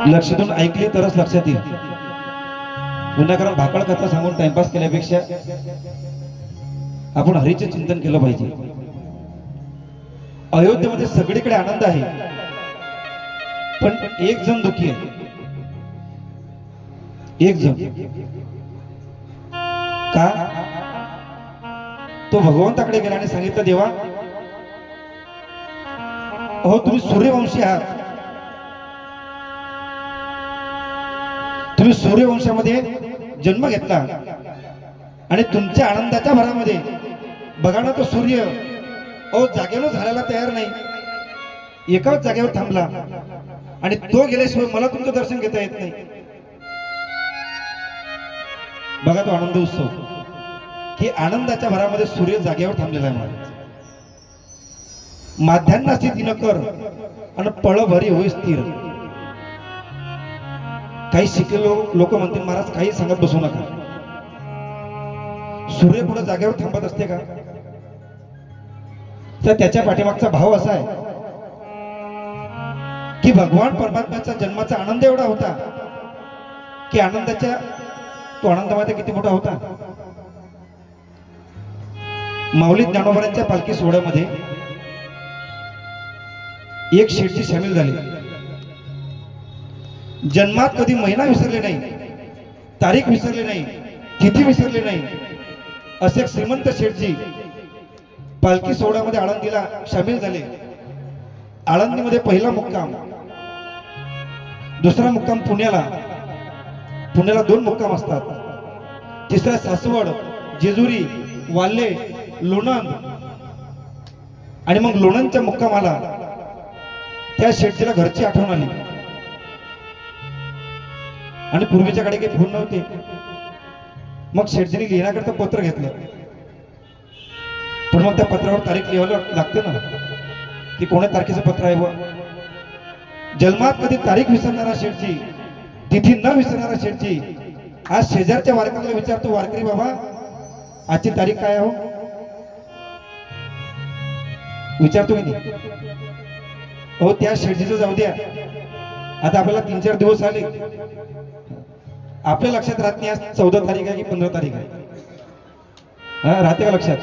लक्ष देऊन ऐकले तरच लक्षात येईल. विनाकारण भाकड कथा सांगून टाइमपास केल्यापेक्षा आपण हरीचे चिंतन केलं पाहिजे. अयोध्येमध्ये सगळीकडे आनंद आहे, पण एक जण दुखी आहे. एक जण का? तो भगवंताकडे गेला आणि सांगितलं, देवा अहो तुम्ही सूर्यवंशी आहात, तुम्ही सूर्यवंशामध्ये जन्म घेतला आणि तुमच्या आनंदाच्या भरामध्ये बघा ना तो सूर्य अहो जागेवर झालेला तयार नाही, एकाच जागेवर थांबला आणि तो गेल्याशिवाय मला तुमचं दर्शन घेता येत नाही. बघा तो आनंद उत्सव की आनंदाच्या भरामध्ये सूर्य जागेवर थांबलेला आहे. महाराज माध्यांना स्थिती न कर आणि पळ भरी होई स्थिर. काही शिकले लोक म्हणतील महाराज काही सांगत बसू नका. सूर्य कुठं जागेवर थांबत असते का? तर त्याच्या पाठीमागचा भाव असा आहे की भगवान परमात्म्याचा जन्माचा आनंद एवढा होता की आनंदाच्या तो आनंदामध्ये किती मोठा होता. माऊली ज्ञानोबांच्या पालखी सोहळ्यामध्ये एक शेठजी सामील झाले. जन्मात कधी महिना विसरले नाही, तारीख विसरले नाही, तिथी विसरले नाही, असे एक श्रीमंत शेठजी पालखी सोहळ्यामध्ये आळंदीला सामील झाले. आळंदीमध्ये पहिला मुक्काम, दुसरा मुक्काम पुण्याला 2 मुक्काम असतात, तिसरा सासवड, जेजुरी, वाल्हे, लोणंद आणि मग लोणंदच्या मुक्कामाला त्या शेठजीला घरची आठवण आली. आणि पूर्वीच्या कडे काही फोन नव्हते. मग शेठजीने लिहिण्याकरता पत्र घेतलं, पण मग त्या पत्रावर तारीख लिहायला लागते ना की कोणत्या तारखेचं पत्र आहे. व जन्मात कधी तारीख विसरणारा शेठजी, तिथी न विसरणारा शेठजी आज शेजारच्या वारकऱ्याला विचारतो, वारकरी बाबा आजची तारीख काय हो? विचारतो की नाही? हो त्या शेठजीचं जाऊ द्या, आता आपल्याला 3-4 दिवस आले, आपल्या लक्षात राहत नाही आज 14 तारीख आहे की 15 तारीख आहे. राहते का लक्षात?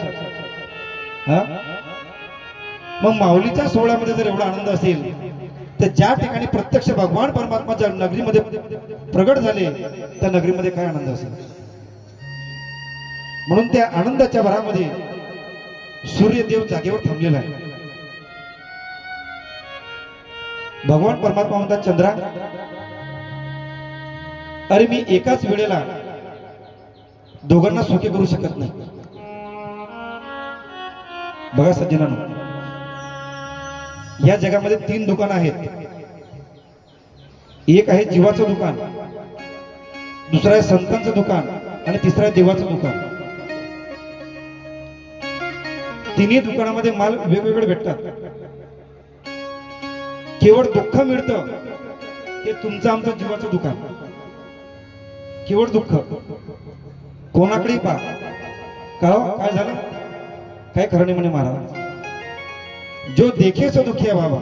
मग माऊलीच्या सोहळ्यामध्ये जर एवढा आनंद असेल तर ज्या ठिकाणी प्रत्यक्ष भगवान परमात्माच्या नगरीमध्ये प्रगट झाले त्या नगरीमध्ये काय आनंद असेल. म्हणून त्या आनंदाच्या भरामध्ये सूर्यदेव जागेवर थांबलेला आहे. भगवान परमात्मा म्हणतात, चंद्रा अरे मी एकाच वेळेला दोघांना सुखी करू शकत नाही. बघा सज्जनांनो, या जगामध्ये 3 दुकान आहेत. एक आहे जीवाचं दुकान, दुसरं आहे संतांचं दुकान आणि तिसरं आहे देवाचं दुकान. तिन्ही दुकानामध्ये माल वेगवेगळे भेटतात. केवळ दुःख मिळतं ते तुमचं आमचं जीवाचं दुकान. केवळ दुःख कोणाकडे पहा का काय झालं, काय खरं नाही म्हणे महाराज. जो देखे सो दुखिया बाबा,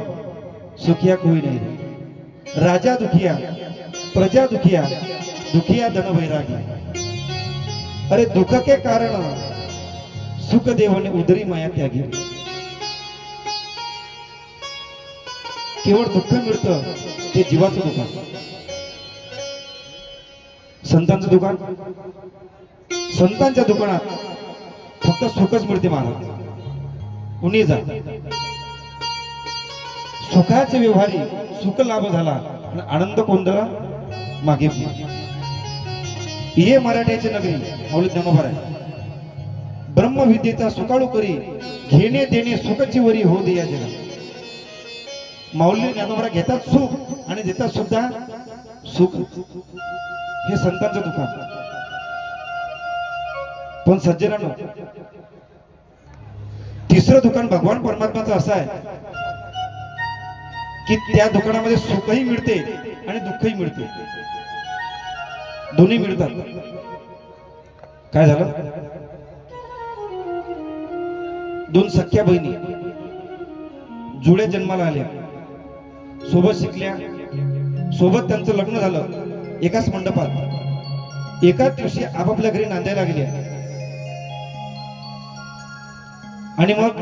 सुखिया कोई नहीं. राजा दुखिया, प्रजा दुखिया, दुखिया धन वैरागी. अरे दुख के कारण सुख देवने उदरी माया त्यागी. केवळ दुःख मिळतं ते जीवाचं दुकान. संतांचं दुकान, संतांच्या दुकानात फक्त सुखच मिळते महाराज. कुणी जा सुखाचे व्यवहारी, सुख लाभ झाला आणि आनंद कोंदळा मागे. ये मराठ्याची नगरी माऊली ज्ञानोबा आहे. ब्रह्मविद्येचा सुकाळू करी, घेणे देणे सुखची वरी हो दे या जगात. माऊली ज्ञानोबा घेतात सुख आणि देतात सुद्धा सुख. हे संतांचं दुकान. पण सज्जनांनो, तिसरं दुकान भगवान परमात्माचं असं आहे की त्या दुकानामध्ये सुखही मिळते आणि दुःखही मिळते, दोन्ही मिळतात. काय झालं, 2 सख्या बहिणी जुळ्या जन्माला आल्या, सोबत शिकल्या, सोबत त्यांचं लग्न झालं एकाच मंडपात. एकाच दिवशी आपापल्या घरी नांदायला गेले आणि मग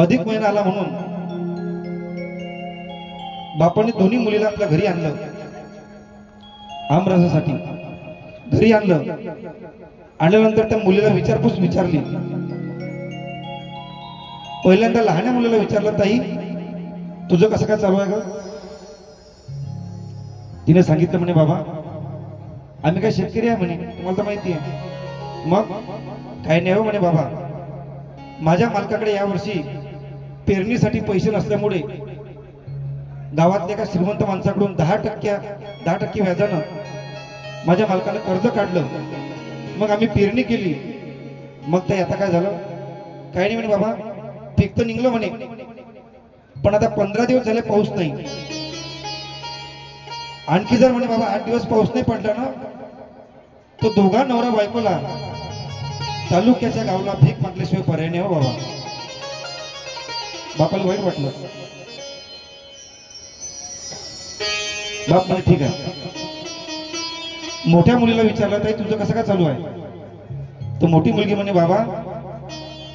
अधिक महिना आला म्हणून बापाने दोन्ही मुलीला आपल्या घरी आणलं. आमरसासाठी घरी आणलं. आणल्यानंतर त्या मुलीला विचारपूस विचारली. पहिल्यांदा लहान्या मुलीला विचारलं, ताई तुझं कसं काय चालू आहे ग? तिने सांगितलं म्हणे, बाबा आम्ही काय शेतकरी आहे म्हणे, तुम्हाला तर माहिती आहे. मग काय नाही हो म्हणे बाबा, माझ्या मालकाकडे यावर्षी पेरणीसाठी पैसे नसल्यामुळे गावातल्या एका श्रीमंत माणसाकडून 10% व्याजानं माझ्या मालकानं कर्ज काढलं. मग आम्ही पेरणी केली. मग ते आता काय झालं? काय नाही म्हणे बाबा, पीक तर निघलं म्हणे, पण आता 15 दिवस झाले पाऊस नाही. आणखी जर म्हणे बाबा 8 दिवस पाऊस नाही पडला ना, तो दोघा नवरा बायकोला तालुक्याच्या गावाला भीक मागल्याशिवाय पर्याय नाही हो बाबा. बापाला वाईट वाटलं. बाप म्हणे ठीक आहे. मोठ्या मुलीला विचारलं, ताई तुझं कसं काय चालू आहे? तर मोठी मुलगी म्हणे, बाबा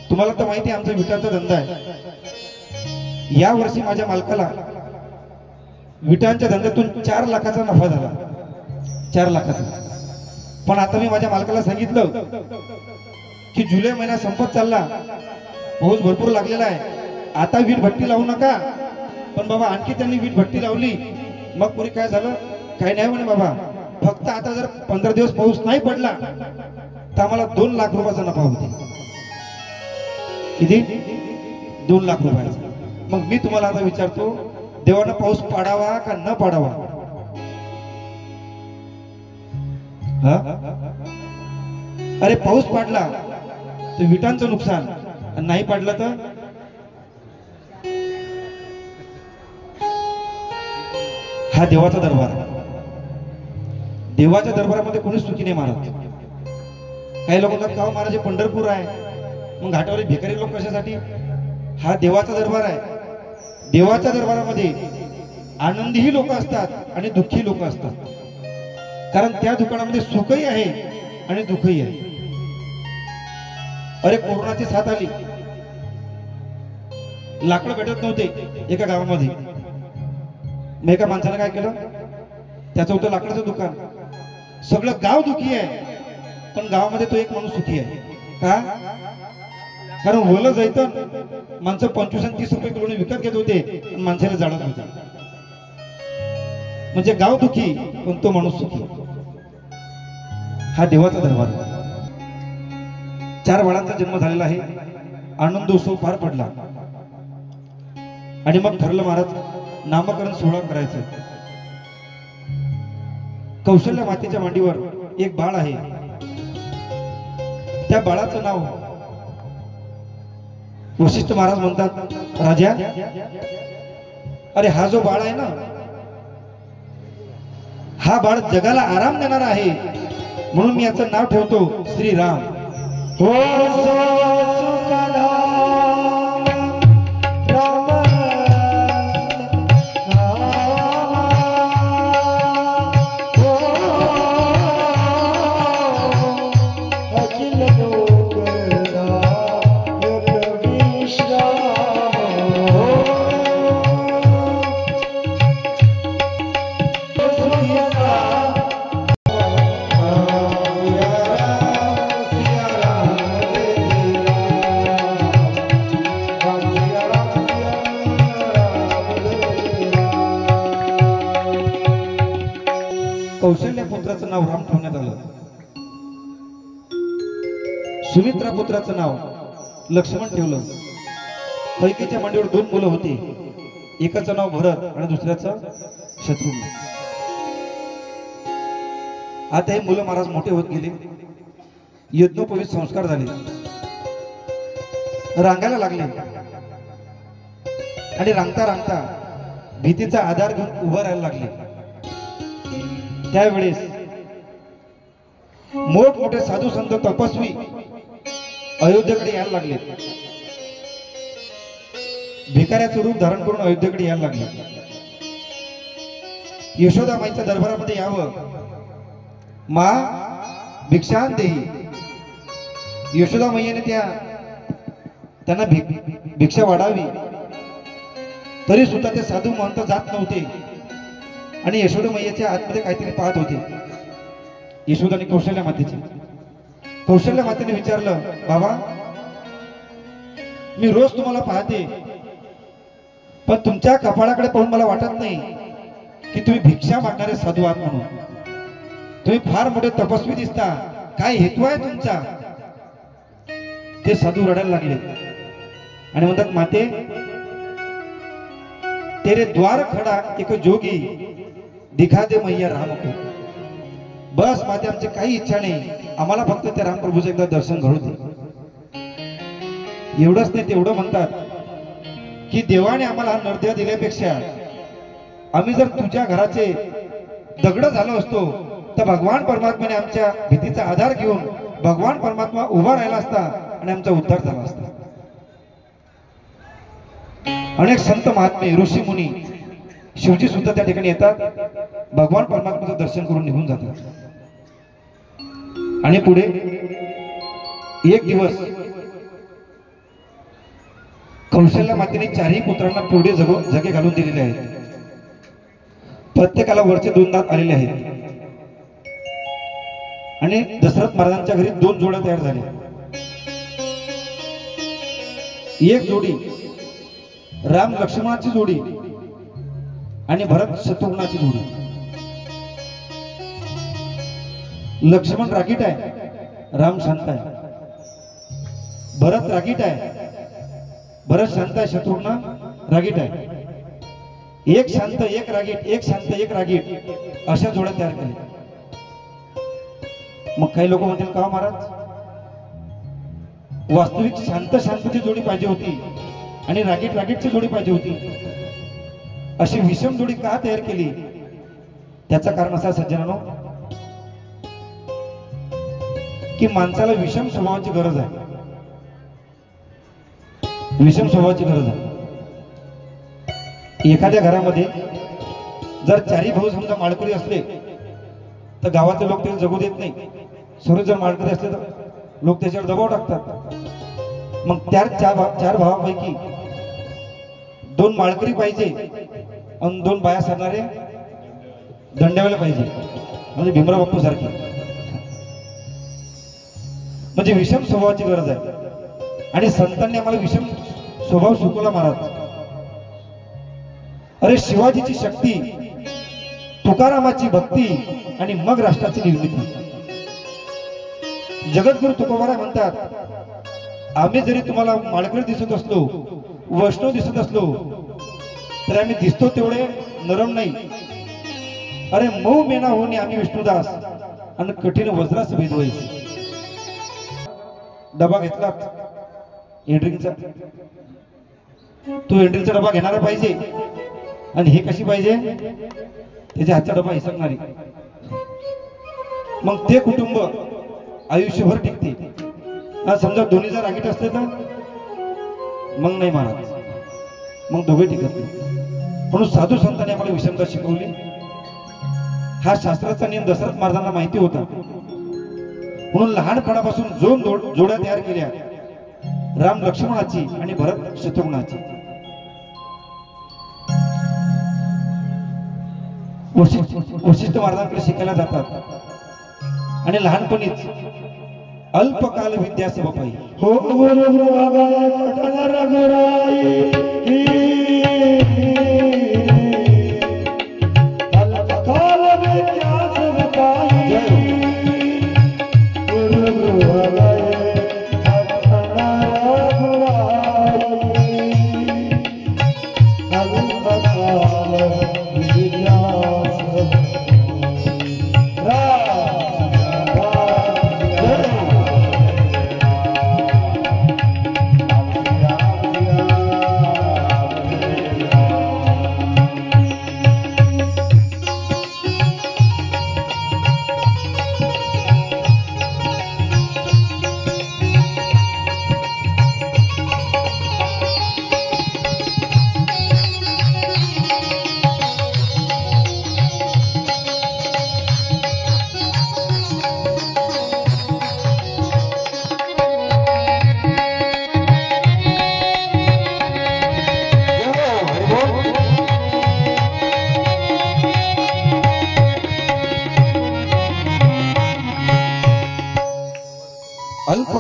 तुम्हाला तर माहिती आहे आमचा विटाचा धंदा आहे. या वर्षी माझ्या मालकाला विटांच्या धंद्यातून 4 लाखाचा नफा झाला. 4 लाखाचा. पण आता मी माझ्या मालकाला सांगितलं की जुलै महिना संपत चालला, पाऊस भरपूर लागलेला आहे, आता वीट भट्टी लावू नका. पण बाबा आणखी त्यांनी वीट भट्टी लावली. मग पुढे काय झालं? काही नाही म्हणे बाबा, फक्त आता जर 15 दिवस पाऊस नाही पडला तर आम्हाला 2 लाख रुपयाचा नफा होते. किती? 2 लाख रुपयाचा. मग मी तुम्हाला आता विचारतो, देवानं पाऊस पाडावा का न पाडावा? हा? अरे पाऊस पाडला तर विटांचं नुकसान, नाही पाडलं तर हा देवाचा दरबार. देवाच्या दरबारामध्ये कोणीच सुखी नाही महाराज. काही लोक म्हणतात का महाराज पंढरपूर आहे, मग घाटावरील भिकारी लोक कशासाठी? हा देवाचा दरबार आहे. देवाच्या दरबारामध्ये आनंदीही लोक असतात आणि दुःखी लोक असतात. कारण त्या दुकानामध्ये सुखही आहे आणि दुःखही आहे. अरे कोरोनाची साथ आली, लाकडं भेटत नव्हते एका गावामध्ये. मग एका माणसाने काय केलं, त्याचं होतं लाकडाचं दुकान. सगळं गाव दुखी आहे, पण गावामध्ये तो एक माणूस सुखी आहे. का? कारण ओलं जायचं माणसं 25 आणि 30 रुपये किलोने विकत घेत होते, माणसाला जाळत होते. म्हणजे गाव दुखी पण तो माणूस सुखी. हा देवाचा दरबार. 4 बाळांचा जन्म झालेला आहे. आनंदोत्सव पार पडला आणि मग ठरलं महाराज नामकरण सोहळा करायचं. कौशल्या मातेच्या मांडीवर एक बाळ आहे. त्या बाळाचं नाव वशिष्ठ महाराज म्हणतात, राजा अरे हा जो बाळ आहे ना, हा बाळ जगाला आराम देणार आहे, म्हणून मी याचं नाव ठेवतो श्रीराम. हो कौशल्या पुत्राचं नाव राम ठेवण्यात आलं. सुमित्रा पुत्राचं नाव लक्ष्मण ठेवलं. कैकेयीच्या मांडीवर 2 मुलं होती. एकाचं नाव भरत आणि दुसऱ्याचं शत्रुघ्न. आता हे मुलं महाराज मोठे होत गेले. यज्ञोपवीत संस्कार झाले, रांगायला लागले आणि रांगता रांगता भीतीचा आधार घेऊन उभं राहायला लागले. त्यावेळेस मोठमोठे साधू संत तपस्वी अयोध्येकडे यायला लागले. भिकाऱ्याचं रूप धारण करून अयोध्येकडे यायला लागले. यशोदा माईच्या दरबारामध्ये यावं, मा भिक्षान देई. यशोदा मैयाने त्यांना भिक्षा वाढावी, तरी सुद्धा ते साधू महंत जात नव्हते आणि यशोदा मैयाच्या आतमध्ये काहीतरी पाहत होते. यशोदाने कौशल्या मातेने विचारलं, बाबा मी रोज तुम्हाला पाहते, पण तुमच्या कपाळाकडे पाहून मला वाटत नाही की तुम्ही भिक्षा मागणारे साधू आहात म्हणून. तुम्ही फार मोठे तपस्वी दिसता, काय हेतू आहे तुमचा? ते साधू रडायला लागले आणि म्हणतात, माते तेरे द्वार खडा एक जोगी, दिखा दे मैया राम को. बस माते, आमची काही इच्छा नाही, आम्हाला फक्त त्या रामप्रभूचं एकदा दर्शन घडू दे. एवढंच नाही, तेवढं म्हणतात की देवाने आम्हाला हा नरदेह दिल्यापेक्षा आम्ही जर तुझ्या घराचे दगड झालो असतो तर भगवान परमात्म्याने आमच्या भीतीचा आधार घेऊन भगवान परमात्मा उभा राहिला असता आणि आमचा उद्धार झाला असता. अनेक संत महात्मे, ऋषी मुनी, शिवजी सुद्धा त्या ठिकाणी येतात, भगवान परमात्म्याचं दर्शन करून निघून जातात. आणि पुढे एक दिवस कौशल्या मातेने चारही पुत्रांना पिवळे जगे घालून दिलेले आहेत. प्रत्येकाला वरचे 2 दात आलेले आहेत आणि दशरथ महाराजांच्या घरी 2 जोड्या तयार झाल्या. एक जोडी राम लक्ष्मणाची जोडी आणि भरत शत्रुघ्नाची जोडी. लक्ष्मण रागीट आहे, राम शांत आहे. भरत रागीट आहे, भरत शांत आहे, शत्रुघ्न रागीट आहे. एक शांत एक रागीट, एक शांत एक रागीट, अशा जोड्या तयार केल्या. मग काही लोक म्हणतील, का महाराज, वास्तविक शांत शांतची जोडी पाहिजे होती आणि रागीट रागीटची जोडी पाहिजे होती. अशी विषम जोडी का तयार केली? त्याचं कारण असा सज्जनानो, की माणसाला विषम स्वभावाची गरज आहे. विषम स्वभावाची गरज आहे. एखाद्या घरामध्ये जर 4 भाऊ समजा माळकरी असले तर गावातले लोक त्याला जगू देत नाही. सर्व जर माळकरी असले तर लोक त्याच्यावर दबाव टाकतात. मग त्या 4 भावापैकी 2 माळकरी पाहिजे आणि 2 बाया सरणारे दंड्यावाले पाहिजे, म्हणजे भीमराव बाप्पू सारखे. म्हणजे विषम स्वभावाची गरज आहे. आणि संतांनी आम्हाला विषम स्वभाव शिकवला महाराज. अरे शिवाजीची शक्ती, तुकारामाची भक्ती आणि मग राष्ट्राची निर्मिती. जगद्गुरु तुकोबाराय म्हणतात, आम्ही जरी तुम्हाला माळकरी दिसत असलो, वैष्णव दिसत असलो, तर आम्ही दिसतो तेवढे नरम नाही. अरे मऊ मेना होणे आम्ही विष्णुदास आणि कठीण वज्रास भेदवायचे. डबा घेतला एंड्रिंगचा, तो एंड्रिंगचा डबा घेणारा पाहिजे आणि हे कशी पाहिजे, त्याच्या हातचा डबा हिसकणारी. मग ते कुटुंब आयुष्यभर टिकते. आज समजा दोन्ही जर रागीट असते तर मग नाही महाराज, मग दोघे टिकत नाही. म्हणून साधू संतांनी आम्हाला विषमता शिकवली. हा शास्त्राचा नियम दशरथ महाराजांना माहिती होता, म्हणून लहानपणापासून 2 जोड्या तयार केल्या, राम लक्ष्मणाची आणि भरत शत्रुघ्नाची. वशिष्ठ महाराजांकडे शिकायला जातात आणि लहानपणीच अल्पकाल विद्या सबपाई. हो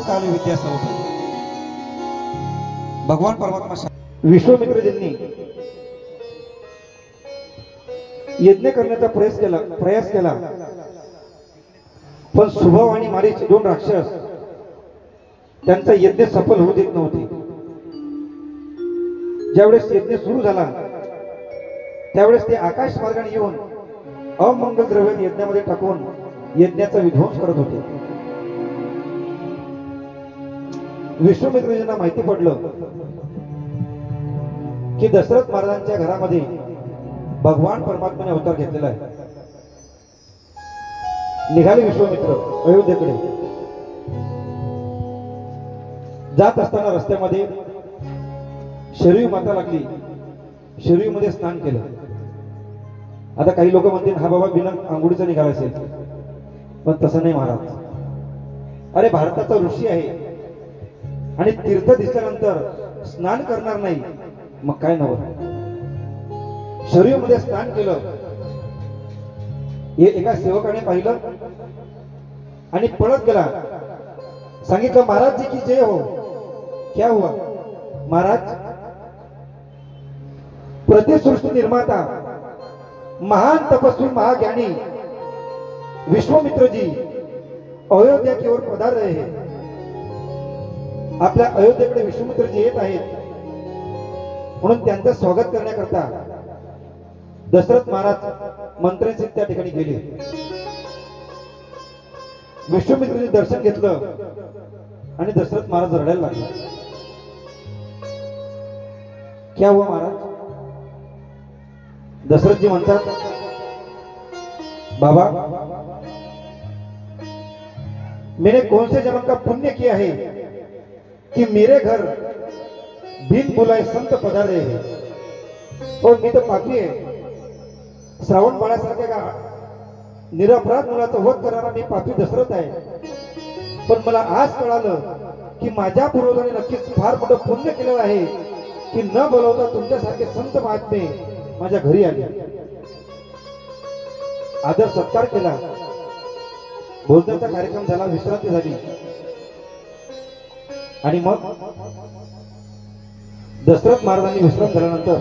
काल विद्या सर्व भगवान परमात्मा विश्वामित्रजींनी यज्ञ करण्याचा प्रयास केला पण सुभव आणि मारीच दोन राक्षस त्यांचा यज्ञ सफल होऊ देत नव्हते. ज्यावेळेस यज्ञ सुरू झाला त्यावेळेस ते आकाश मार्गाने येऊन अमंगल द्रव्य यज्ञामध्ये टाकून यज्ञाचा विध्वंस करत होते. विश्वामित्रजींना माहिती पडलं की दशरथ महाराजांच्या घरामध्ये भगवान परमात्म्याने अवतार घेतलेला आहे. निघाले विश्वामित्र अयोध्येकडे. जात असताना रस्त्यामध्ये शरयू माता लागली. शरयू मध्ये स्नान केलं. आता काही लोक म्हणतील हा बाबा बिना आंघोळीचा निघाला असेल, पण तसं नाही महाराज. अरे भारताचा ऋषी आहे आणि तीर्थ दिसल्यानंतर स्नान करणार नाही मग काय नवं. शरयू मध्ये स्नान केलं. एका सेवकाने पाहिलं आणि पळत गेला. सांगितलं महाराज जी की जय हो. क्या हुआ महाराज. प्रतिसृष्टी निर्माता महान तपस्वी महाज्ञानी विश्वामित्र जी अयोध्या की ओर पधार रहे हैं. आपल्या अयोध्येकडे विश्वामित्र जी येत आहेत म्हणून त्यांचं स्वागत करण्याकरता दशरथ महाराज मंत्र्यांचे त्या ठिकाणी गेले. विश्वामित्रजी दर्शन घेतलं आणि दशरथ महाराज रडायला लागले. क्या हुआ महाराज. दशरथजी म्हणतात बाबा मैंने कौन से जन्म का पुण्य किया है कि मेरे घर बिन बुलाए संत पधार रहे हैं और मी तर पापी आहे. श्रावण बाळासारख्या का निरपराध मुलाचा वध करणारा मी पापी दशरथ आहे. पण मला आज कळालं की माझ्या पूर्वजांनी नक्कीच फार मोठं पुण्य केलेलं आहे की न बोलवता तुमच्यासारखे संत महात्मे माझ्या घरी आले. आदर सत्कार केला. भोजनाचा कार्यक्रम झाला. विश्रांती झाली आणि मग दशरथ महाराजांनी विश्राम झाल्यानंतर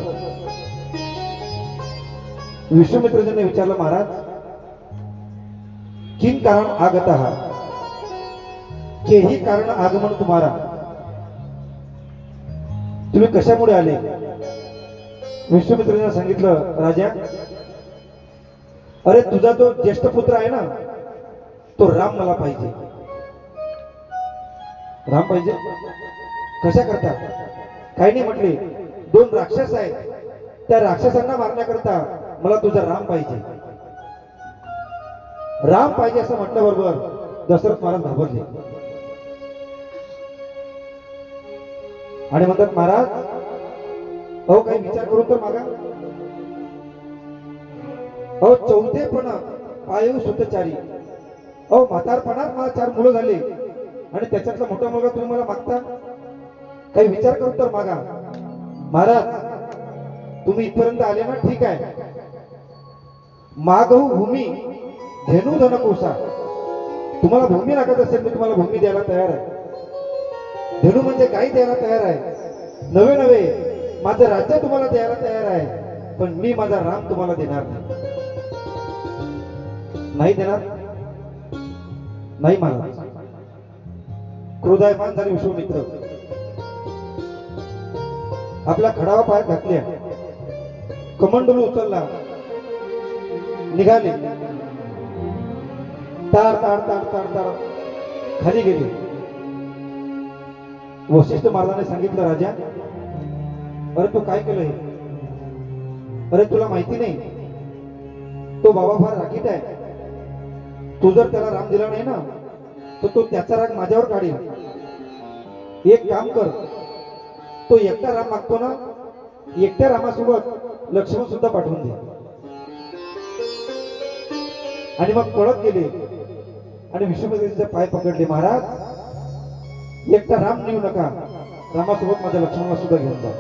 विश्वामित्रजींनी विचारलं महाराज किन कारण आगतः के ही कारण आगमन तुम्हारा. तुम्ही कशामुळे आले. विश्वामित्रजींना सांगितलं राजा अरे तुझा जो ज्येष्ठ पुत्र आहे ना तो राम मला पाहिजे. राम पाहिजे कशा करता. काही नाही म्हटले. दोन राक्षस आहेत त्या राक्षसांना मारण्याकरता मला तुझा राम पाहिजे. राम पाहिजे असं म्हटल्याबरोबर दशरथ महाराज घाबरले आणि म्हणतात महाराज अहो काही विचार करून तर मागा. अहो चौथेपण पायू सुतचारी. अहो म्हातारपणात मला 4 मुलं झाले आणि त्याच्यातला मोठा मुलगा तुम्ही मला मागता. काही विचार करून तर मागा. महाराज तुम्ही इथपर्यंत आले ना ठीक आहे. मागहू भूमी धेनू धन कोसा. तुम्हाला भूमी लागत असेल मी तुम्हाला भूमी द्यायला तयार आहे. धेनू म्हणजे गाई द्यायला तयार आहे. नवे नवे माझं राज्य तुम्हाला द्यायला तयार आहे. पण मी माझा राम तुम्हाला देणार नाही देणार नाही महाराज. क्रोधायमान झाले विश्वामित्र. आपला खडावा पायात घातल्या. कमंडलू उचलला. निघाले. तार तार तार तार तार खाली गेले. वशिष्ठ महाराजांनी सांगितलं राजा अरे तू काय केलंय. अरे तुला माहिती नाही तो बाबा फार रागीट आहे. तू जर त्याला राम दिला नाही ना तर तो त्याचा राग माझ्यावर काढेल. एक काम कर तो एकटा राम मागतो ना एकट्या रामासोबत लक्ष्मण सुद्धा पाठवून दे. आणि मग पळत गेले आणि विश्वामित्रजींचे पाय पकडले. महाराज एकटा राम नेऊ नका. रामासोबत माझ्या लक्ष्मणाला सुद्धा घेऊन जा.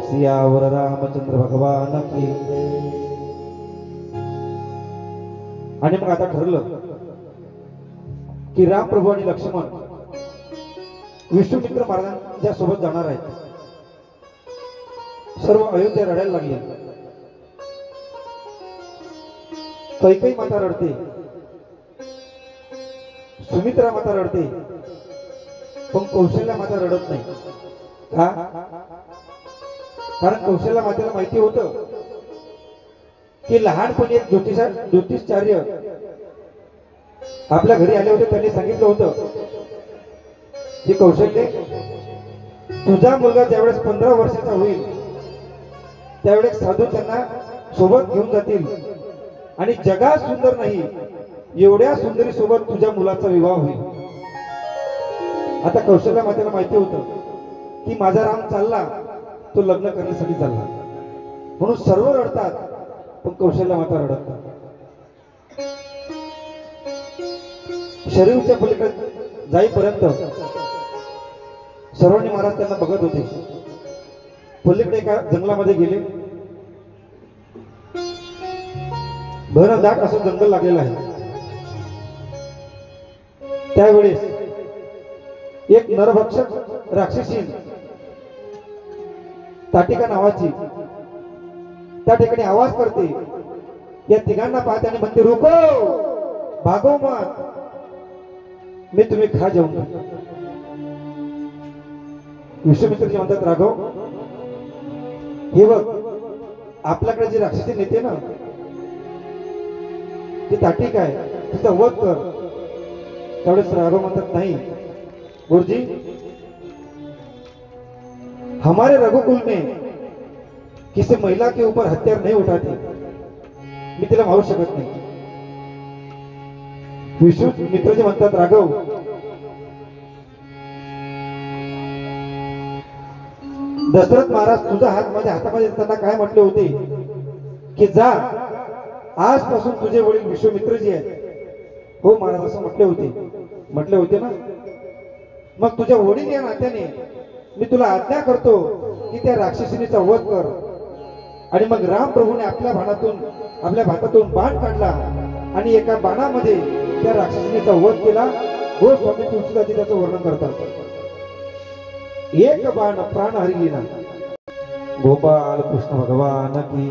सियावर रामचंद्र भगवान की. आणि मग आता ठरलं की राम प्रभू आणि लक्ष्मण विश्वामित्र महाराजांच्या सोबत जाणार आहेत. सर्व अयोध्या रडायला लागली. कैकेयी माता रडते, सुमित्रा माता रडते, पण कौशल्या माता रडत नाही. का? कारण कौशल्या मातेला माहिती होतं की लहानपणी एक ज्योतिषाचार्य आपल्या घरी आले होते. त्यांनी सांगितलं होतं की कौशल्य, तुझा मुलगा ज्यावेळेस 15 वर्षाचा होईल त्यावेळेस साधू त्यांना सोबत घेऊन जातील आणि जगात सुंदर नाही एवढ्या सुंदरी सोबत तुझ्या मुलाचा विवाह होईल. आता कौशल्या मातेला माहिती होतं की माझा राम चालला तो लग्न करण्यासाठी चालला, म्हणून सर्व रडतात पण कौशल्या माता रडत नाही. शरीरच्या पलीकडे जाईपर्यंत सर्वांनी महाराज त्यांना बघत होते. पलीकडे एका जंगलामध्ये गेले. भरदाट असं जंगल लागलेलं आहे. त्यावेळेस एक नरभक्षक राक्षसी ताटिका नावाची त्या ठिकाणी आवाज करते. या तिघांना पाहते आणि म्हणते, रुको, भागो मत, मी तुम्ही खा जाऊन. विश्वामित्रजी म्हणतात, राघव, हे बघ, आपल्याकडे जे राक्षसी नेते ना ती ताटिका आहे, तिचा वध कर. त्यावेळेस राघव म्हणतात, नाही गुरुजी, हमारे रघुकुल में किसी महिला के ऊपर हत्यार नहीं उठाते, मी तिला मारू शकत नाही. विश्वामित्रजी म्हणतात, राघव, दशरथ महाराज तुझा हात माझ्या हातामध्ये त्यांना काय म्हटले होते की जा, आजपासून तुझे वडील विश्वामित्रजी आहेत. हो महाराज, असं म्हटले होते ना. मग तुझ्या वडील या नात्याने मी तुला आज्ञा करतो की त्या राक्षसीचा वध कर. आणि मग राम प्रभूने आपल्या भातातून बाण काढला आणि एका बाणामध्ये त्या राक्षसीचा वध केला. हो स्वामी तुलसीदासजी त्याचं वर्णन करतात. एक बाण प्राण हरिलीना. गोपाल कृष्ण भगवान की